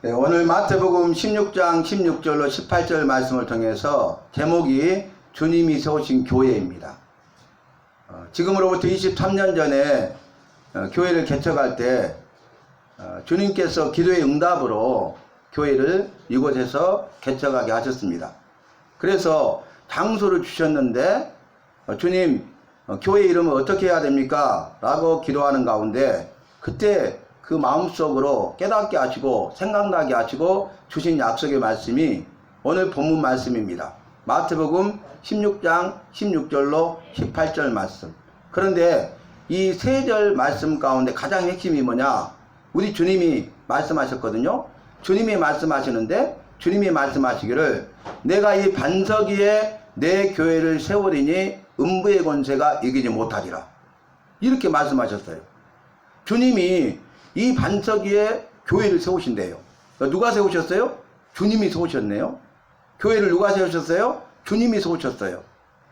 네, 오늘 마태복음 16장 16절로 18절 말씀을 통해서 제목이 주님이 세우신 교회입니다. 지금으로부터 23년 전에 교회를 개척할 때 주님께서 기도의 응답으로 교회를 이곳에서 개척하게 하셨습니다. 그래서 장소를 주셨는데 주님 교회 이름을 어떻게 해야 됩니까? 라고 기도하는 가운데 그때 그 마음속으로 깨닫게 하시고 생각나게 하시고 주신 약속의 말씀이 오늘 본문 말씀입니다. 마태복음 16장 16절로 18절 말씀. 그런데 이 세 절 말씀 가운데 가장 핵심이 뭐냐? 우리 주님이 말씀하셨거든요. 주님이 말씀하시는데 주님이 말씀하시기를 내가 이 반석 위에 내 교회를 세우리니 음부의 권세가 이기지 못하리라. 이렇게 말씀하셨어요. 주님이 이 반석 위에 교회를 세우신대요. 누가 세우셨어요? 주님이 세우셨네요. 교회를 누가 세우셨어요? 주님이 세우셨어요.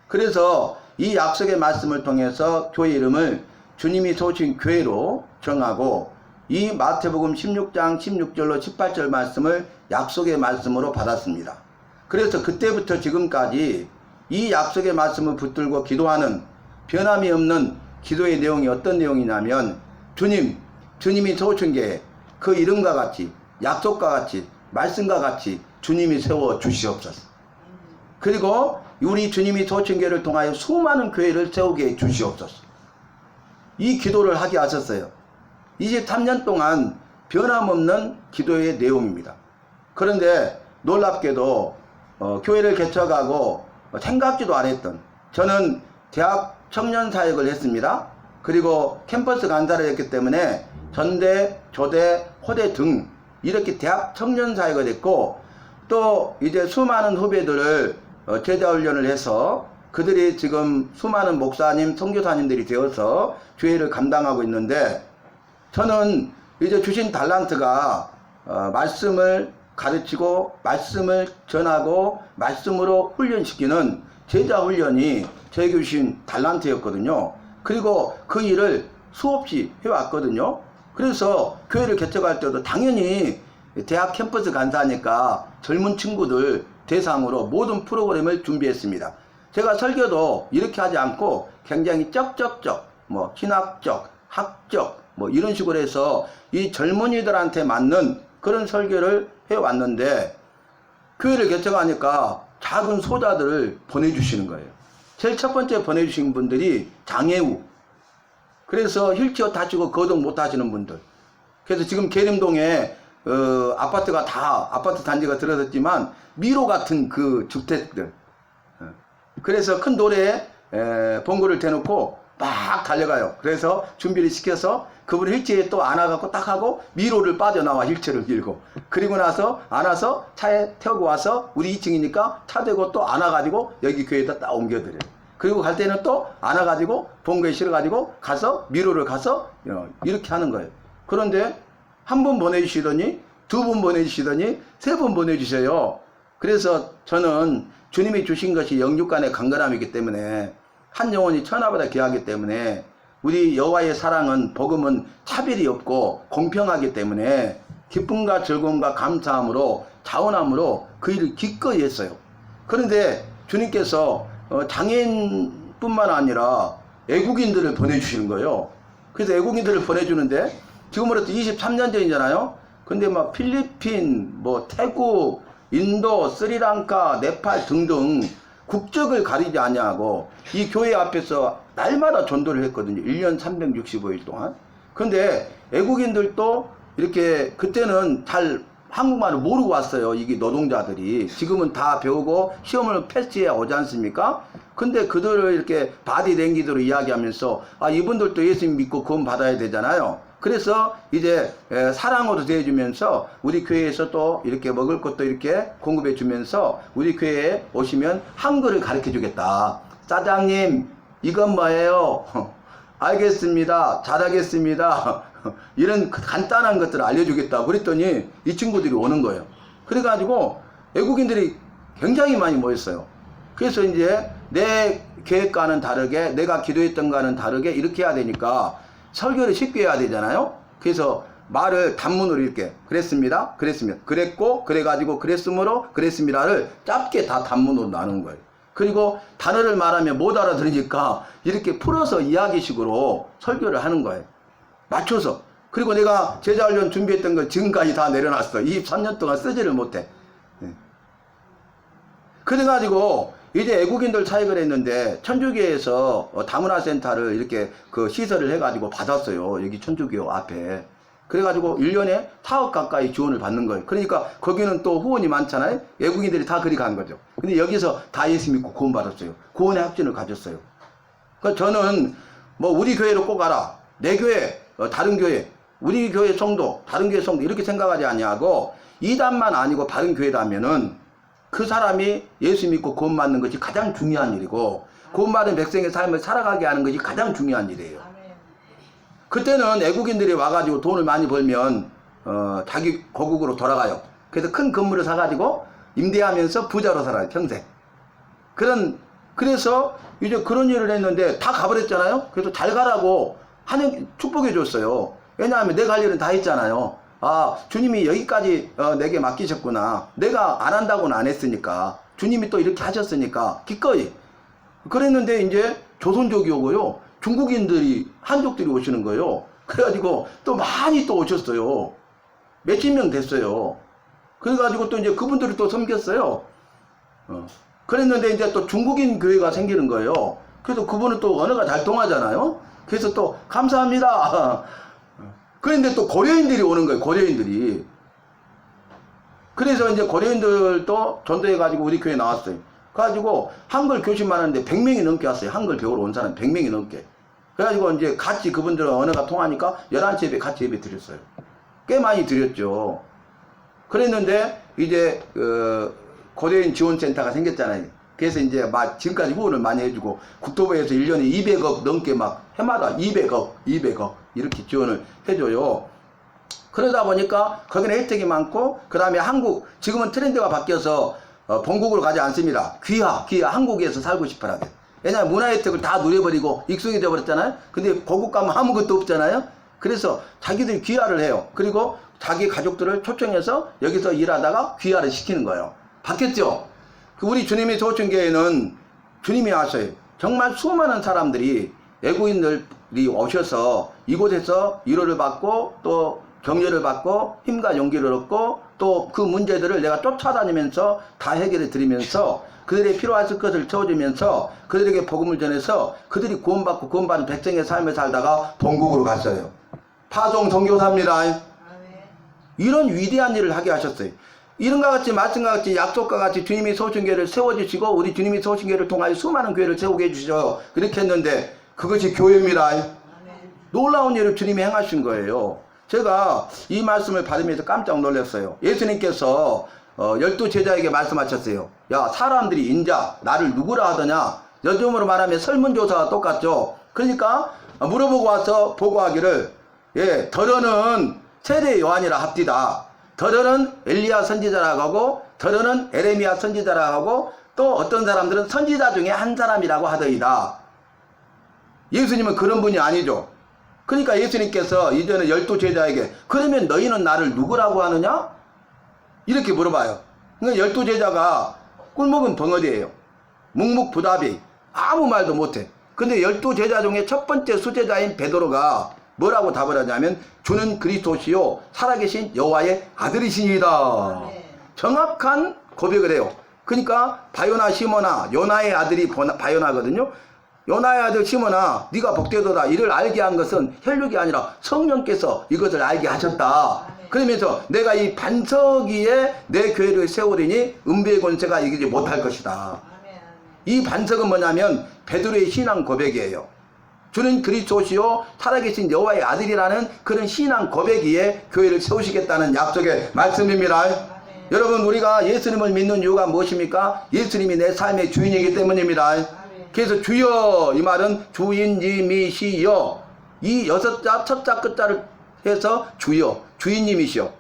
그래서 이 약속의 말씀을 통해서 교회 이름을 주님이 세우신 교회로 정하고 이 마태복음 16장 16절로 18절 말씀을 약속의 말씀으로 받았습니다. 그래서 그때부터 지금까지 이 약속의 말씀을 붙들고 기도하는 변함이 없는 기도의 내용이 어떤 내용이냐면 주님이 세우신 게 그 이름과 같이 약속과 같이 말씀과 같이 주님이 세워 주시옵소서. 그리고 우리 주님이 세우신 교회를 통하여 수많은 교회를 세우게 해 주시옵소서. 이 기도를 하게 하셨어요. 23년 동안 변함없는 기도의 내용입니다. 그런데 놀랍게도 교회를 개척하고 생각지도 안 했던, 저는 대학 청년 사역을 했습니다. 그리고 캠퍼스 간사를 했기 때문에 전대, 조대, 호대 등 이렇게 대학 청년 사역을 했고, 또 이제 수많은 후배들을 제자 훈련을 해서 그들이 지금 수많은 목사님, 선교사님들이 되어서 교회를 감당하고 있는데, 저는 이제 주신 달란트가 말씀을 가르치고 말씀을 전하고 말씀으로 훈련시키는 제자 훈련이 저에게 주신 달란트였거든요. 그리고 그 일을 수없이 해왔거든요. 그래서 교회를 개척할 때도 당연히 대학 캠퍼스 간사니까 젊은 친구들 대상으로 모든 프로그램을 준비했습니다. 제가 설교도 이렇게 하지 않고 굉장히 쩍쩍쩍 신학적, 학적 이런 식으로 해서 이 젊은이들한테 맞는 그런 설교를 해왔는데, 교회를 개척하니까 작은 소자들을 보내주시는 거예요. 제일 첫 번째 보내주신 분들이 장애우, 그래서 휠체어 타시고 거동 못 하시는 분들. 그래서 지금 계림동에 아파트가 다 아파트 단지가 들어섰지만 미로 같은 그 주택들. 그래서 큰 도로에 봉구를 대놓고 막 달려가요. 그래서 준비를 시켜서 그분 휠체어에 또 안아갖고 딱 하고 미로를 빠져나와 휠체어를 밀고, 그리고 나서 안아서 차에 태우고 와서 우리 2층이니까 차 대고 또 안아가지고 여기 교회에다 딱 옮겨드려요. 그리고 갈 때는 또 안아가지고 봉구에 실어가지고 가서 미로를 가서 이렇게 하는 거예요. 그런데 한 번 보내주시더니 두 번 보내주시더니 세 번 보내주셔요. 그래서 저는 주님이 주신 것이 영육간의 강건함이기 때문에 한 영혼이 천하보다 귀하기 때문에 우리 여호와의 사랑은 복음은 차별이 없고 공평하기 때문에 기쁨과 즐거움과 감사함으로 자원함으로 그 일을 기꺼이 했어요. 그런데 주님께서 장애인뿐만 아니라 외국인들을 보내주시는 거예요. 그래서 외국인들을 보내주는데 지금으로부터 23년 전이잖아요. 근데 필리핀, 태국, 인도, 스리랑카, 네팔 등등 국적을 가리지 아니하고 이 교회 앞에서 날마다 전도를 했거든요. 1년 365일 동안. 근데 외국인들도 이렇게 그때는 잘 한국말을 모르고 왔어요. 이게 노동자들이. 지금은 다 배우고 시험을 패스해야 오지 않습니까? 근데 그들을 이렇게 바디랭귀지로 이야기하면서 이분들도 예수님 믿고 구원 받아야 되잖아요. 그래서 이제 사랑으로 대해주면서 우리 교회에서 또 이렇게 먹을 것도 이렇게 공급해 주면서 우리 교회에 오시면 한글을 가르쳐 주겠다. 사장님 이건 뭐예요? 알겠습니다. 잘하겠습니다. 이런 간단한 것들을 알려주겠다. 그랬더니 이 친구들이 오는 거예요. 그래가지고 외국인들이 굉장히 많이 모였어요. 그래서 이제 내 계획과는 다르게 내가 기도했던 거와는 다르게 이렇게 해야 되니까 설교를 쉽게 해야 되잖아요. 그래서 말을 단문으로 이렇게 그랬습니다. 그랬습니다. 그랬고 그래가지고 그랬으므로 그랬습니다를 짧게 다 단문으로 나눈 거예요. 그리고 단어를 말하면 못 알아들으니까 이렇게 풀어서 이야기식으로 설교를 하는 거예요. 맞춰서. 그리고 내가 제자훈련 준비했던 거 지금까지 다 내려놨어. 23년 동안 쓰지를 못해. 그래가지고 이제 애국인들 차익을 했는데 천주교에서 다문화센터를 이렇게 그 시설을 해가지고 받았어요. 여기 천주교 앞에. 그래가지고 1년에 4억 가까이 지원을 받는 거예요. 그러니까 거기는 또 후원이 많잖아요. 외국인들이 다 그리 간 거죠. 근데 여기서 다 예수 믿고 구원 받았어요. 구원의 확신을 가졌어요. 그러니까 저는 뭐 우리 교회로 꼭 가라. 내 교회, 다른 교회, 우리 교회 성도, 다른 교회 성도 이렇게 생각하지 아니하고 이단만 아니고 다른 교회라면은 그 사람이 예수 믿고 구원 받는 것이 가장 중요한 일이고 구원받은 백성의 삶을 살아가게 하는 것이 가장 중요한 일이에요. 그때는 애국인들이 와가지고 돈을 많이 벌면 자기 고국으로 돌아가요. 그래서 큰 건물을 사가지고 임대하면서 부자로 살아요. 평생. 그래서 이제 그런 일을 했는데 다 가버렸잖아요. 그래서 잘 가라고 하는 축복해 줬어요. 왜냐하면 내가 할 일은 다 했잖아요. 아, 주님이 여기까지 내게 맡기셨구나. 내가 안 한다고는 안 했으니까. 주님이 또 이렇게 하셨으니까 기꺼이. 그랬는데 이제 조선족이 오고요. 중국인들이, 한족들이 오시는 거예요. 그래가지고 또 많이 또 오셨어요. 몇십 명 됐어요. 그래가지고 또 이제 그분들을 또 섬겼어요. 그랬는데 이제 또 중국인 교회가 생기는 거예요. 그래서 그분은 또 언어가 잘 통하잖아요. 그래서 또 감사합니다. 그런데 또 고려인들이 오는 거예요. 고려인들이. 그래서 이제 고려인들도 전도해가지고 우리 교회에 나왔어요. 그래가지고 한글 교실만 하는데 100명이 넘게 왔어요. 한글 배우러 온 사람 100명이 넘게. 그래가지고 이제 같이 그분들은 언어가 통하니까 11시 예배 같이 예배 드렸어요. 꽤 많이 드렸죠. 그랬는데 이제 고려인 지원센터가 생겼잖아요. 그래서 이제 막 지금까지 후원을 많이 해주고 국토부에서 1년에 200억 넘게 막 해마다 200억 이렇게 지원을 해줘요. 그러다 보니까 거기는 혜택이 많고 그 다음에 한국 지금은 트렌드가 바뀌어서 본국으로 가지 않습니다. 귀화 한국에서 살고 싶어라. 왜냐하면 문화 혜택을 다 누려버리고 익숙해져 버렸잖아요. 근데 고국 가면 아무것도 없잖아요. 그래서 자기들이 귀화를 해요. 그리고 자기 가족들을 초청해서 여기서 일하다가 귀화를 시키는 거예요. 바뀌었죠? 우리 주님의 소천교회는 주님이 하셔요. 정말 수많은 사람들이 외국인들이 오셔서 이곳에서 위로를 받고 또 격려를 받고 힘과 용기를 얻고 또 그 문제들을 내가 쫓아다니면서 다 해결해 드리면서 그들의 필요하실 것을 채워주면서 그들에게 복음을 전해서 그들이 구원받고 구원받은 백성의 삶을 살다가 본국으로 갔어요. 파송 선교사입니다. 이런 위대한 일을 하게 하셨어요. 이런과 같이 말씀과 같이 약속과 같이 주님이 세우신 교회를 세워주시고 우리 주님이 세우신 교회를 통하여 수많은 교회를 세우게 해주셔. 그렇게 했는데 그것이 교회입니다. 놀라운 일을 주님이 행하신 거예요. 제가 이 말씀을 받으면서 깜짝 놀랐어요. 예수님께서 12제자에게 말씀하셨어요. 야, 사람들이 인자 나를 누구라 하더냐. 요즘으로 말하면 설문조사와 똑같죠. 그러니까 물어보고 와서 보고하기를 더러는 세례 요한이라 합디다. 더러는 엘리야 선지자라고 하고 더러는 에레미야 선지자라고 하고 또 어떤 사람들은 선지자 중에 한 사람이라고 하더이다. 예수님은 그런 분이 아니죠. 그러니까 예수님께서 이제는 12제자에게 그러면 너희는 나를 누구라고 하느냐? 이렇게 물어봐요. 그러니까 12제자가 꿀먹은 덩어리예요. 묵묵부답이 아무 말도 못해. 근데 12제자 중에 첫 번째 수제자인 베드로가 뭐라고 답을 하냐면 주는 그리스도시요 살아계신 여호와의 아들이시니이다. 정확한 고백을 해요. 그러니까 바요나 시몬아 요나의 아들이 바요나거든요. 요나의 아들 시몬아 네가 복되도다. 이를 알게 한 것은 혈육이 아니라 성령께서 이것을 알게 하셨다. 그러면서 내가 이 반석 위에 내 교회를 세우리니 은배의 권세가 이기지 못할 것이다. 이 반석은 뭐냐면 베드로의 신앙 고백이에요. 주는 그리스도시요 살아계신 여호와의 아들이라는 그런 신앙 고백 위에 교회를 세우시겠다는 약속의 말씀입니다. 여러분 우리가 예수님을 믿는 이유가 무엇입니까? 예수님이 내 삶의 주인이기 때문입니다. 그래서 주여 이 말은 주인님이시여 이 6자 첫자 끝자를 해서 주여 주인님이시여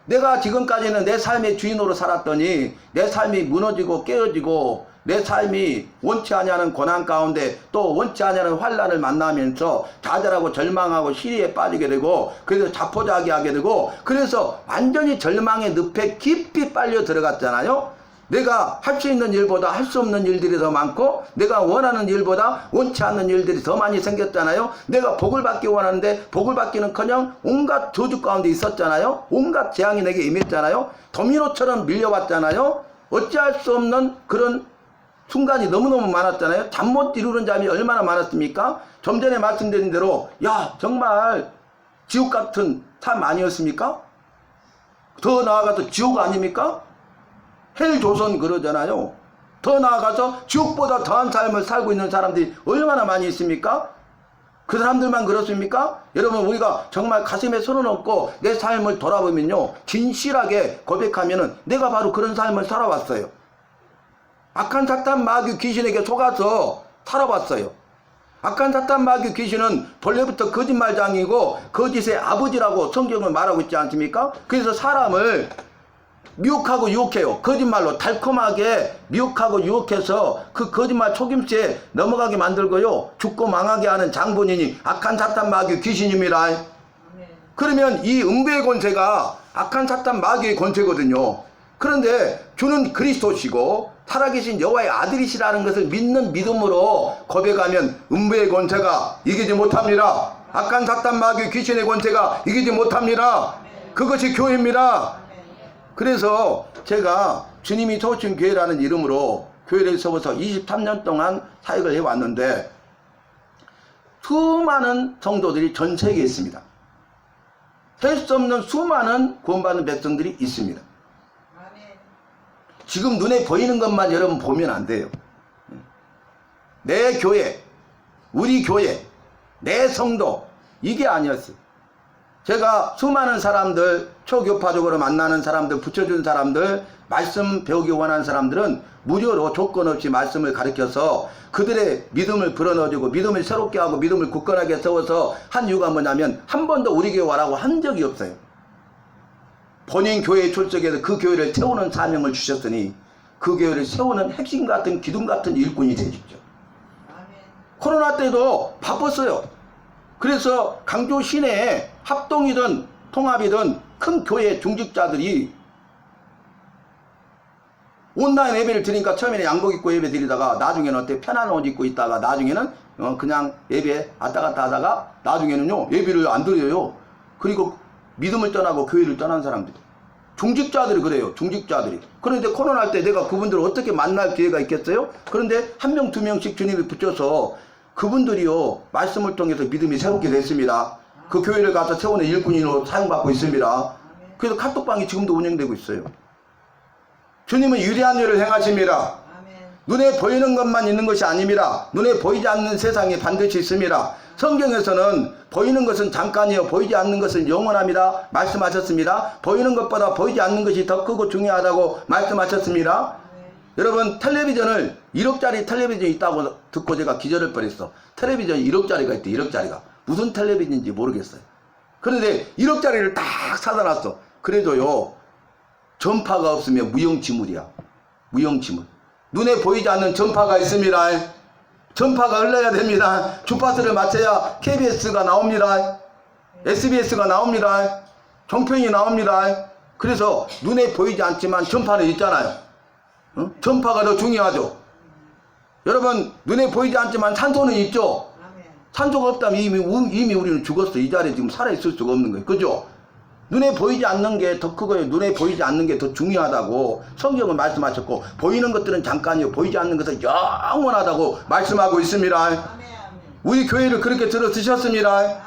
내가 지금까지는 내 삶의 주인으로 살았더니 내 삶이 무너지고 깨어지고 내 삶이 원치 않냐는 고난 가운데 또 원치 않냐는 환난을 만나면서 좌절하고 절망하고 시리에 빠지게 되고 그래서 자포자기하게 되고 그래서 완전히 절망의 늪에 깊이 빨려 들어갔잖아요. 내가 할 수 있는 일보다 할 수 없는 일들이 더 많고 내가 원하는 일보다 원치 않는 일들이 더 많이 생겼잖아요. 내가 복을 받기 원하는데 복을 받기는커녕 온갖 저주 가운데 있었잖아요. 온갖 재앙이 내게 임했잖아요. 도미노처럼 밀려왔잖아요. 어찌할 수 없는 그런 순간이 너무너무 많았잖아요. 잠 못 이루는 잠이 얼마나 많았습니까? 좀 전에 말씀드린 대로 야 정말 지옥 같은 삶 아니었습니까? 더 나아가서 지옥 아닙니까? 헬조선 그러잖아요. 더 나아가서 지옥보다 더한 삶을 살고 있는 사람들이 얼마나 많이 있습니까? 그 사람들만 그렇습니까? 여러분 우리가 정말 가슴에 손을 얹고 내 삶을 돌아보면요 진실하게 고백하면은 내가 바로 그런 삶을 살아왔어요. 악한 사탄 마귀 귀신에게 속아서 살아왔어요. 악한 사탄 마귀 귀신은 본래부터 거짓말장이고 거짓의 아버지라고 성경은 말하고 있지 않습니까? 그래서 사람을 미혹하고 유혹해요. 거짓말로 달콤하게 미혹하고 유혹해서 그 거짓말 속임수에 넘어가게 만들고요. 죽고 망하게 하는 장본인이 악한 사탄 마귀 귀신입니다. 그러면 이 음부의 권세가 악한 사탄 마귀의 권세거든요. 그런데 주는 그리스도시고 살아계신 여호와의 아들이시라는 것을 믿는 믿음으로 고백하면 음부의 권세가 이기지 못합니다. 악한 사탄 마귀 귀신의 권세가 이기지 못합니다. 그것이 교회입니다. 그래서 제가 주님이 세우신 교회라는 이름으로 교회를 세워서 23년 동안 사역을 해왔는데 수많은 성도들이 전 세계에 있습니다. 셀 수 없는 수많은 구원받는 백성들이 있습니다. 지금 눈에 보이는 것만 여러분 보면 안 돼요. 내 교회, 우리 교회, 내 성도 이게 아니었어요. 제가 수많은 사람들, 초교파적으로 만나는 사람들, 붙여준 사람들, 말씀 배우기 원하는 사람들은 무료로 조건 없이 말씀을 가르쳐서 그들의 믿음을 불어넣어주고 믿음을 새롭게 하고 믿음을 굳건하게 세워서 한 이유가 뭐냐면 한 번도 우리 교회 와라고 한 적이 없어요. 본인 교회에 출석해서 그 교회를 세우는 사명을 주셨으니 그 교회를 세우는 핵심 같은 기둥 같은 일꾼이 되십시오. 코로나 때도 바빴어요. 그래서 강조 시내에 합동이든 통합이든 큰 교회 중직자들이 온라인 예배를 드리니까 처음에는 양복 입고 예배 드리다가 나중에는 어때 편한 옷 입고 있다가 나중에는 그냥 예배 왔다 갔다 하다가 나중에는요 예배를 안 드려요. 그리고 믿음을 떠나고 교회를 떠난 사람들 중직자들이 그래요. 중직자들이. 그런데 코로나 때 내가 그분들을 어떻게 만날 기회가 있겠어요? 그런데 한 명 두 명씩 주님이 붙여서 그분들이요 말씀을 통해서 믿음이 새롭게 됐습니다. 그 교회를 가서 세우는 일꾼으로 사용받고 있습니다. 그래서 카톡방이 지금도 운영되고 있어요. 주님은 유리한 일을 행하십니다. 눈에 보이는 것만 있는 것이 아닙니다. 눈에 보이지 않는 세상이 반드시 있습니다. 성경에서는 보이는 것은 잠깐이요 보이지 않는 것은 영원합니다 말씀하셨습니다. 보이는 것보다 보이지 않는 것이 더 크고 중요하다고 말씀하셨습니다. 여러분 텔레비전을 1억짜리 텔레비전이 있다고 듣고 제가 기절할 뻔했어. 텔레비전이 1억짜리가 있대. 1억짜리가 무슨 텔레비전인지 모르겠어요. 그런데 1억짜리를 딱 사다 놨어. 그래도요 전파가 없으면 무용지물이야. 무용지물. 눈에 보이지 않는 전파가 있습니다. 전파가 흘러야 됩니다. 주파수를 맞춰야 KBS가 나옵니다. SBS가 나옵니다. 종편이 나옵니다. 그래서 눈에 보이지 않지만 전파는 있잖아요. 전파가 더 중요하죠. 여러분 눈에 보이지 않지만 산소는 있죠. 산소가 없다면 이미 우리는 죽었어. 이 자리에 지금 살아있을 수가 없는 거예요. 그죠? 눈에 보이지 않는 게 더 크고요. 눈에 보이지 않는 게 더 중요하다고 성경은 말씀하셨고 보이는 것들은 잠깐이요. 보이지 않는 것은 영원하다고 말씀하고 있습니다. 우리 교회를 그렇게 들어주셨습니다.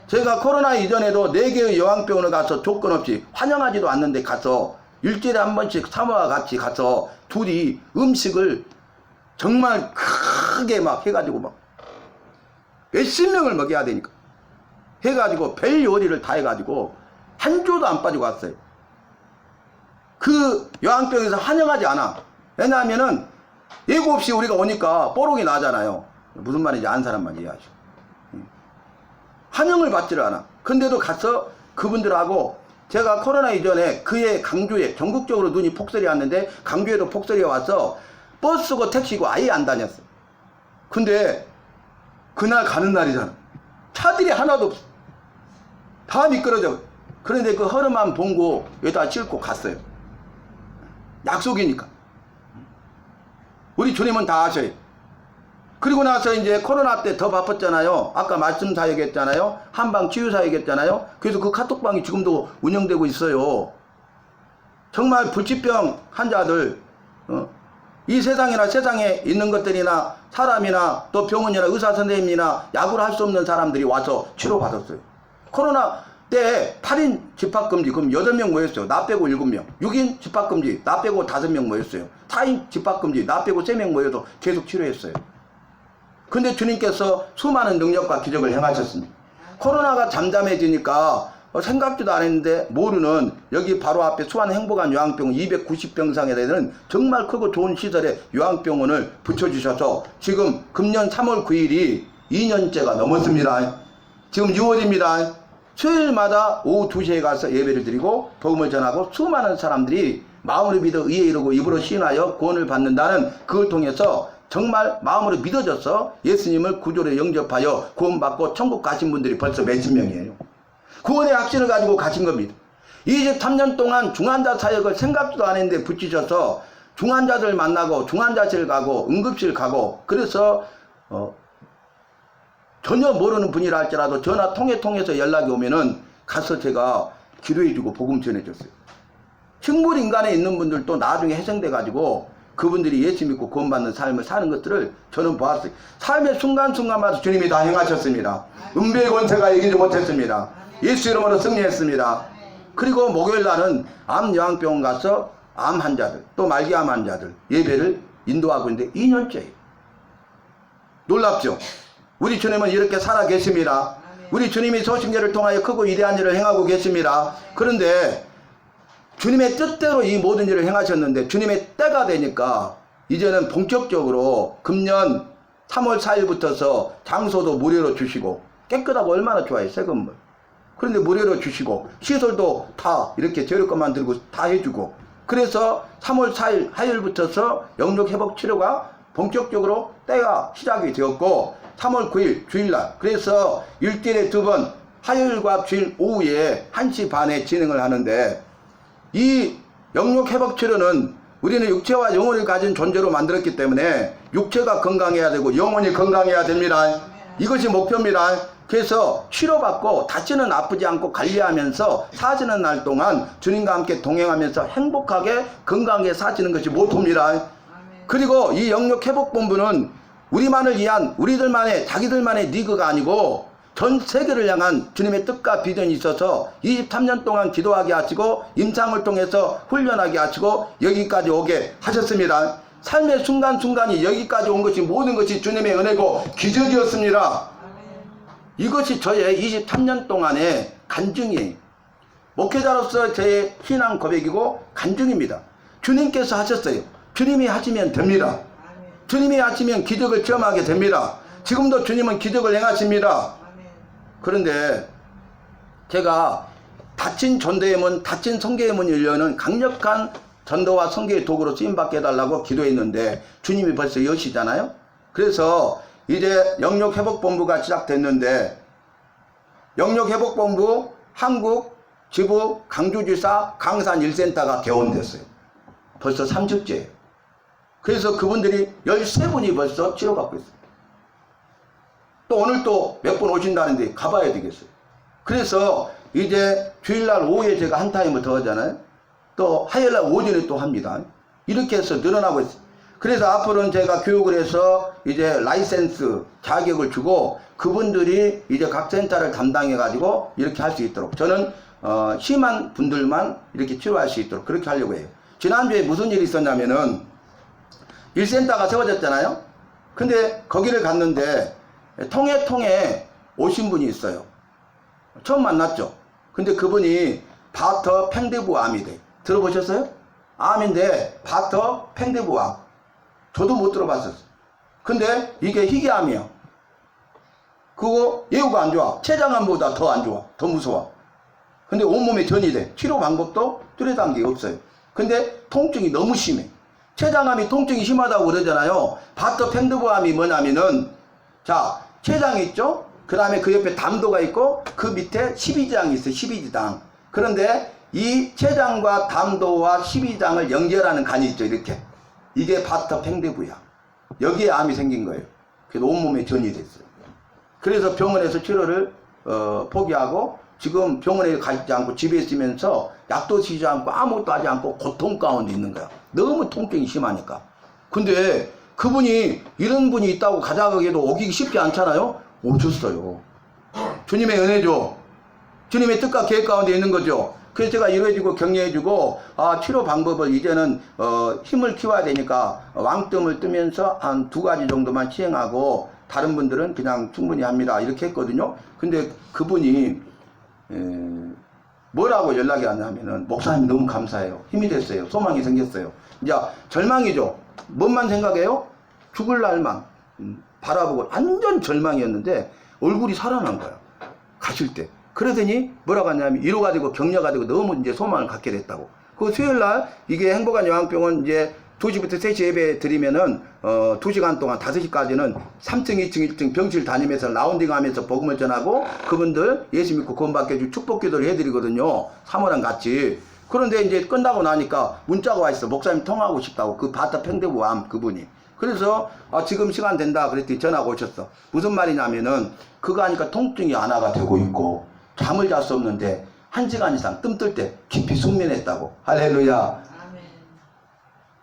제가 코로나 이전에도 4개의 요양병원을 가서 조건 없이 환영하지도 않는데 가서 일주일에 한 번씩 사모와 같이 가서 둘이 음식을 정말 크게 막 해가지고 막 몇십 명을 먹여야 되니까 해가지고 별 요리를 다 해가지고 한 조도 안 빠지고 왔어요. 그 요양병에서 환영하지 않아. 왜냐하면은 예고 없이 우리가 오니까 뽀록이 나잖아요. 무슨 말인지 아는 사람만 이해하죠. 환영을 받지를 않아. 근데도 가서 그분들하고 제가 코로나 이전에 그해 강주에 전국적으로 눈이 폭설이 왔는데 강주에도 폭설이 와서 버스고 택시고 아예 안 다녔어요. 근데 그날 가는 날이잖아. 차들이 하나도 없어. 다 미끄러져. 그런데 그 허름한 봉고 여기다 싣고 갔어요. 약속이니까. 우리 주님은 다 아셔요. 그리고 나서 이제 코로나 때 더 바빴잖아요. 아까 말씀 사역했잖아요. 한방 치유 사역했잖아요. 그래서 그 카톡방이 지금도 운영되고 있어요. 정말 불치병 환자들, 이 세상이나 세상에 있는 것들이나 사람이나 또 병원이나 의사 선생님이나 약을 할 수 없는 사람들이 와서 치료받았어요. 코로나 때 8인 집합금지, 그럼 8명 모였어요. 나 빼고 7명. 6인 집합금지, 나 빼고 5명 모였어요. 4인 집합금지, 나 빼고 3명 모여서 계속 치료했어요. 근데 주님께서 수많은 능력과 기적을 행하셨습니다. 코로나가 잠잠해지니까 생각지도 않았는데 모르는 여기 바로 앞에 수원 행복한 요양병원 290병상에 되는 정말 크고 좋은 시설에 요양병원을 붙여주셔서 지금 금년 3월 9일이 2년째가 넘었습니다. 지금 6월입니다. 수요일마다 오후 2시에 가서 예배를 드리고 복음을 전하고 수많은 사람들이 마음으로 믿어 의에 이르고 입으로 시인하여 구원을 받는다는 그걸 통해서 정말 마음으로 믿어져서 예수님을 구조로 영접하여 구원받고 천국 가신 분들이 벌써 몇십 명이에요. 구원의 확신을 가지고 가신 겁니다. 23년 동안 중환자 사역을 생각지도 않았는데 붙이셔서 중환자들 만나고 중환자실 가고 응급실 가고 그래서 전혀 모르는 분이라 할지라도 전화 통해서 연락이 오면은 가서 제가 기도해주고 복음 전해줬어요. 식물인간에 있는 분들도 나중에 해생돼 가지고 그분들이 예수 믿고 구원받는 삶을 사는 것들을 저는 보았어요. 삶의 순간순간마다 주님이 다 행하셨습니다. 은배의 권세가 이기지 못했습니다. 예수 이름으로 승리했습니다. 그리고 목요일 날은 암요양병원 가서 암 환자들 또 말기암 환자들 예배를 인도하고 있는데 2년째예요. 놀랍죠? 우리 주님은 이렇게 살아 계십니다. 우리 주님이 소신계를 통하여 크고 위대한 일을 행하고 계십니다. 그런데 주님의 뜻대로 이 모든 일을 행하셨는데 주님의 때가 되니까 이제는 본격적으로 금년 3월 4일부터서 장소도 무료로 주시고 깨끗하고 얼마나 좋아요. 새 건물. 그런데 무료로 주시고 시설도 다 이렇게 재료값만 들고 다 해주고 그래서 3월 4일 화요일부터서 영역회복치료가 본격적으로 때가 시작이 되었고 3월 9일 주일날 그래서 일주일에 2번 화요일과 주일 오후에 1시 반에 진행을 하는데 이 영역회복치료는 우리는 육체와 영혼을 가진 존재로 만들었기 때문에 육체가 건강해야 되고 영혼이 건강해야 됩니다. 이것이 목표입니다. 그래서 치료받고 다시는 아프지 않고 관리하면서 사시는 날 동안 주님과 함께 동행하면서 행복하게 건강하게 사시는 것이 모토입니다. 그리고 이 영역회복본부는 우리만을 위한 우리들만의 자기들만의 리그가 아니고 전 세계를 향한 주님의 뜻과 비전이 있어서 23년 동안 기도하게 하시고 임상을 통해서 훈련하게 하시고 여기까지 오게 하셨습니다. 삶의 순간순간이 여기까지 온 것이 모든 것이 주님의 은혜고 기적이었습니다. 이것이 저의 23년 동안의 간증이에요. 목회자로서 저의 신앙 고백이고 간증입니다. 주님께서 하셨어요. 주님이 하시면 됩니다. 주님이 하시면 기적을 체험하게 됩니다. 지금도 주님은 기적을 행하십니다. 그런데 제가 닫힌 전도의 문, 닫힌 성교의 문이 열려는 강력한 전도와 성교의 도구로 쓰임받게 해달라고 기도했는데 주님이 벌써 여시잖아요. 그래서 이제 영역회복본부가 시작됐는데 영역회복본부 한국 지부 강주지사 강산 1센터가 개원됐어요. 벌써 3주째예요. 그래서 그분들이 13분이 벌써 치료받고 있어요. 또 오늘 또 몇 분 오신다는데 가봐야 되겠어요. 그래서 이제 주일날 오후에 제가 한 타임을 더 하잖아요. 또 화요일날 오전에 또 합니다. 이렇게 해서 늘어나고 있어요. 그래서 앞으로는 제가 교육을 해서 이제 라이센스 자격을 주고 그분들이 이제 각 센터를 담당해 가지고 이렇게 할 수 있도록 저는 심한 분들만 이렇게 치료할 수 있도록 그렇게 하려고 해요. 지난주에 무슨 일이 있었냐면은 1센터가 세워졌잖아요. 근데 거기를 갔는데 통에 오신 분이 있어요. 처음 만났죠. 근데 그분이 바터 팽데부 암이래. 들어보셨어요? 암인데 바터 팽데부 암. 저도 못 들어봤었어요. 근데 이게 희귀암이에요. 그거 예후가 안 좋아. 췌장암보다 더 안 좋아. 더 무서워. 근데 온몸에 전이 돼. 치료 방법도 뚜렷한 게 없어요. 근데 통증이 너무 심해. 췌장암이 통증이 심하다고 그러잖아요. 바터 팽드부암이 뭐냐면은, 자, 췌장이 있죠? 그 다음에 그 옆에 담도가 있고, 그 밑에 십이지장이 있어요. 십이지장. 그런데 이 췌장과 담도와 십이지장을 연결하는 간이 있죠. 이렇게. 이게 바터 팽드부야. 여기에 암이 생긴 거예요. 그래서 온몸에 전이 됐어요. 그래서 병원에서 치료를 포기하고 지금 병원에 가지 않고 집에 있으면서 약도 쓰지 않고 아무것도 하지 않고 고통 가운데 있는 거야. 너무 통증이 심하니까. 근데 그분이 이런 분이 있다고 가자하게도 오기 쉽지 않잖아요. 오셨어요. 주님의 은혜죠. 주님의 뜻과 계획 가운데 있는 거죠. 그래서 제가 이루어지고 격려해주고, 치료 방법을 이제는 힘을 키워야 되니까 왕뜸을 뜨면서 한 2가지 정도만 시행하고 다른 분들은 그냥 충분히 합니다. 이렇게 했거든요. 근데 그분이 뭐라고 연락이 왔냐면은, 목사님 너무 감사해요. 힘이 됐어요. 소망이 생겼어요. 이제 절망이죠. 뭔만 생각해요? 죽을 날만 바라보고 완전 절망이었는데 얼굴이 살아난 거야. 가실 때. 그러더니 뭐라고 하냐면 위로가 되고 격려가 되고 너무 이제 소망을 갖게 됐다고. 그 수요일 날 이게 행복한 요양병원 이제 2시부터 3시 예배 드리면은 2시간 동안 5시까지는 3층, 2층, 1층 병실 다니면서 라운딩 하면서 복음을 전하고 그분들 예수 믿고 구원받게 해주고 축복 기도를 해드리거든요. 사모랑 같이. 그런데 이제 끝나고 나니까 문자가 와 있어. 목사님 통화하고 싶다고. 그 바타 팽대부암 그분이. 그래서 지금 시간 된다 그랬더니 전화가 오셨어. 무슨 말이냐면은 그거 하니까 통증이 완화가 되고 있고 잠을 잘 수 없는데 1시간 이상 뜸 뜰 때 깊이 숙면했다고. 할렐루야. 아멘.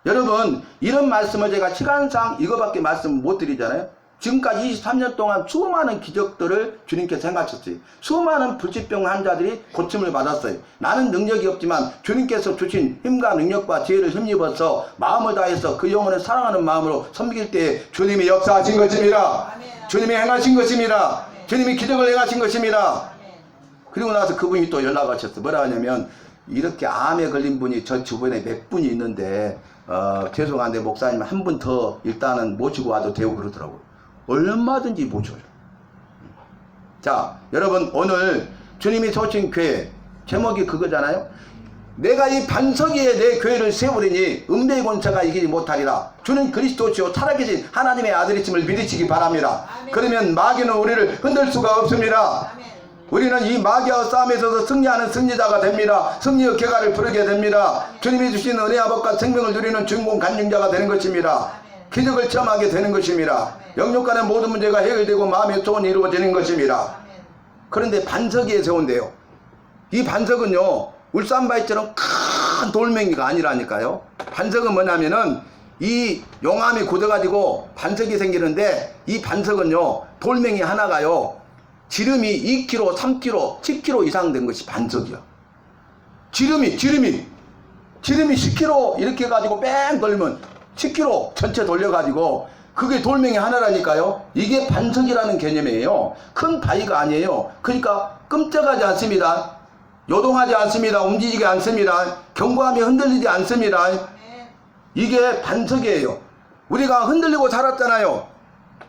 여러분 이런 말씀을 제가 시간상 이거밖에 말씀 못 드리잖아요. 지금까지 23년 동안 수많은 기적들을 주님께서 행하셨어요. 수많은 불치병 환자들이 고침을 받았어요. 나는 능력이 없지만 주님께서 주신 힘과 능력과 지혜를 힘입어서 마음을 다해서 그 영혼을 사랑하는 마음으로 섬길 때 주님이 역사하신 것입니다. 주님이 행하신 것입니다. 주님이 기적을 행하신 것입니다. 그리고 나서 그분이 또 연락하셨어. 뭐라 하냐면 이렇게 암에 걸린 분이 저 주변에 몇 분이 있는데 죄송한데 목사님 한 분 더 일단은 모시고 와도 되고 그러더라고요. 얼마든지 모셔요. 자 여러분 오늘 주님이 세우신 교회 제목이 그거잖아요. 내가 이 반석 위에 내 교회를 세우리니 음대의 권세가 이기지 못하리라. 주는 그리스도시요 살아계신 하나님의 아들이심을 믿으시기 바랍니다. 아멘. 그러면 마귀는 우리를 흔들 수가 없습니다. 아멘. 우리는 이 마귀와 싸움에 있어서 승리하는 승리자가 됩니다. 승리의 궤가를 부르게 됩니다. 아멘. 주님이 주신 은혜와 복과 생명을 누리는 주인공 간증자가 되는 것입니다. 아멘. 기적을 체험하게 되는 것입니다. 영육간의 모든 문제가 해결되고 마음의 소원이 이루어지는 것입니다. 아멘. 그런데 반석 위에 세운대요. 이 반석은요 울산바위처럼 큰 돌멩이가 아니라니까요. 반석은 뭐냐면은 이 용암이 굳어가지고 반석이 생기는데 이 반석은요 돌멩이 하나가요 지름이 2km, 3km, 10km 이상 된 것이 반석이야. 지름이 10km 이렇게 해가지고 뺑 돌리면 10km 전체 돌려가지고 그게 돌멩이 하나라니까요. 이게 반석이라는 개념이에요. 큰 바위가 아니에요. 그러니까 끔찍하지 않습니다. 요동하지 않습니다. 움직이지 않습니다. 견고함이 흔들리지 않습니다. 이게 반석이에요. 우리가 흔들리고 살았잖아요.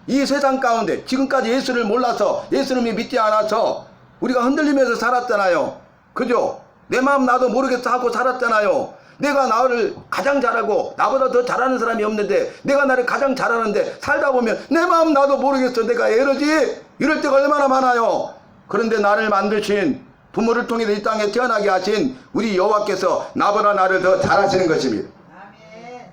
이 세상 가운데 지금까지 예수를 몰라서 예수님이 믿지 않아서 우리가 흔들리면서 살았잖아요. 그죠? 내 마음 나도 모르겠어 하고 살았잖아요. 내가 나를 가장 잘하고 나보다 더 잘하는 사람이 없는데 내가 나를 가장 잘하는데 살다 보면 내 마음 나도 모르겠어. 내가 이러지? 이럴 때가 얼마나 많아요. 그런데 나를 만드신 부모를 통해 이 땅에 태어나게 하신 우리 여호와께서 나보다 나를 더 잘하시는 것입니다. 아멘.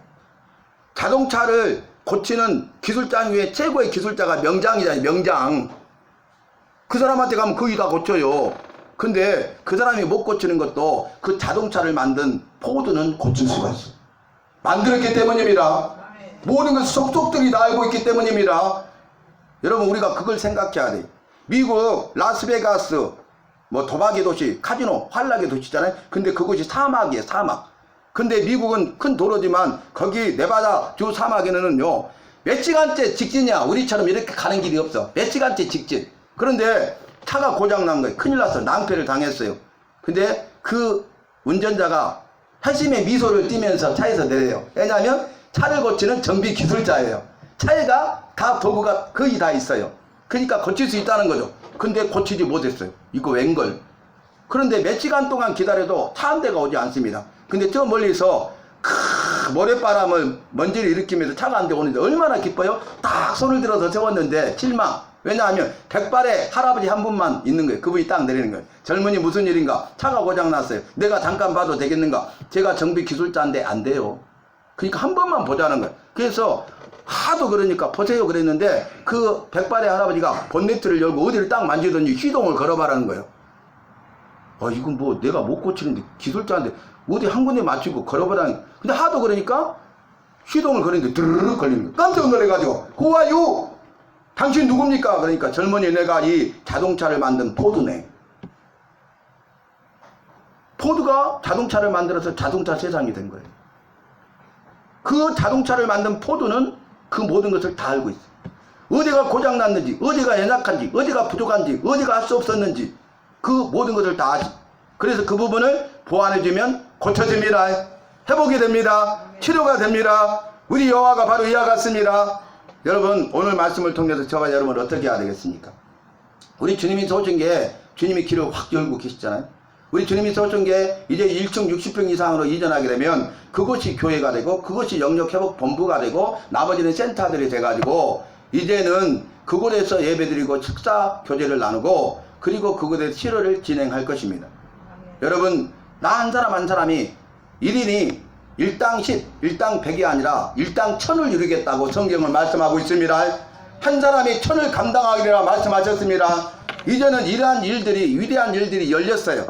자동차를 고치는 기술장 중에 최고의 기술자가 명장이잖아요. 명장. 그 사람한테 가면 거의 다 고쳐요. 근데 그 사람이 못 고치는 것도 그 자동차를 만든 포드는 고칠 수가 있어. 만들었기 때문입니다. 아멘. 모든 것을 속속들이 다 알고 있기 때문입니다. 여러분 우리가 그걸 생각해야 돼. 미국 라스베가스 뭐 도박의 도시, 카지노, 환락의 도시잖아요. 근데 그곳이 사막이에요. 사막. 근데 미국은 큰 도로지만 거기 네바다 주 사막에는요 몇 시간째 직진이야. 우리처럼 이렇게 가는 길이 없어. 몇 시간째 직진. 그런데 차가 고장난 거예요. 큰일 났어. 낭패를 당했어요. 근데 그 운전자가 회심의 미소를 띠면서 차에서 내려요. 왜냐하면 차를 고치는 정비 기술자예요. 차에가 다 도구가 거의 다 있어요. 그러니까 고칠 수 있다는 거죠. 근데 고치지 못했어요. 이거 웬걸? 그런데 몇 시간 동안 기다려도 차 한 대가 오지 않습니다. 근데 저 멀리서 모래바람을 먼지를 일으키면서 차가 한 대 오는데 얼마나 기뻐요? 딱 손을 들어서 세웠는데 실망. 왜냐하면 백발의 할아버지 한 분만 있는 거예요. 그분이 딱 내리는 거예요. 젊은이 무슨 일인가? 차가 고장났어요. 내가 잠깐 봐도 되겠는가? 제가 정비 기술자인데 안 돼요. 그러니까 한 번만 보자는 거예요. 그래서 하도 그러니까 보세요 그랬는데 그 백발의 할아버지가 본네트를 열고 어디를 딱 만지더니 시동을 걸어봐라는 거예요. 이건 뭐 내가 못 고치는데 기술자인데 어디 한 군데 맞추고 걸어보라는. 근데 하도 그러니까 시동을 걸었는데 드르륵 걸리는 거예요. 깜짝 놀래가지고 Who are you? 당신 누굽니까? 그러니까 젊은이 내가 이 자동차를 만든 포드네. 포드가 자동차를 만들어서 자동차 세상이 된 거예요. 그 자동차를 만든 포드는 그 모든 것을 다 알고 있어요. 어디가 고장났는지, 어디가 연약한지, 어디가 부족한지, 어디가 할 수 없었는지 그 모든 것을 다 아시. 그래서 그 부분을 보완해주면 고쳐집니다. 회복이 됩니다. 치료가 됩니다. 우리 여호와가 바로 이와 같습니다. 여러분 오늘 말씀을 통해서 저와 여러분을 어떻게 해야 되겠습니까? 우리 주님이 오신 게 주님이 길을 확 열고 계시잖아요. 우리 주님이 오신 게 이제 1층 60평 이상으로 이전하게 되면 그것이 교회가 되고 그것이 영역회복 본부가 되고 나머지는 센터들이 돼가지고 이제는 그곳에서 예배드리고 식사 교제를 나누고 그리고 그곳에서 치료를 진행할 것입니다. 여러분 나 한 사람 한 사람이 1인이 1당 10, 1당 100이 아니라 1당 1000을 이루겠다고 성경을 말씀하고 있습니다. 한 사람이 1000을 감당하리라 말씀하셨습니다. 이제는 이러한 일들이 위대한 일들이 열렸어요.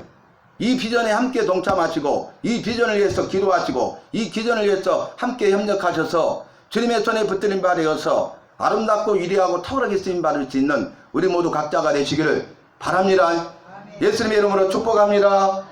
이 비전에 함께 동참하시고 이 비전을 위해서 기도하시고 이 비전을 위해서 함께 협력하셔서 주님의 손에 붙들린 바 되어서 아름답고 위대하고 탁월하게 쓰임 받을 수 있는 우리 모두 각자가 되시기를 바랍니다. 예수님의 이름으로 축복합니다.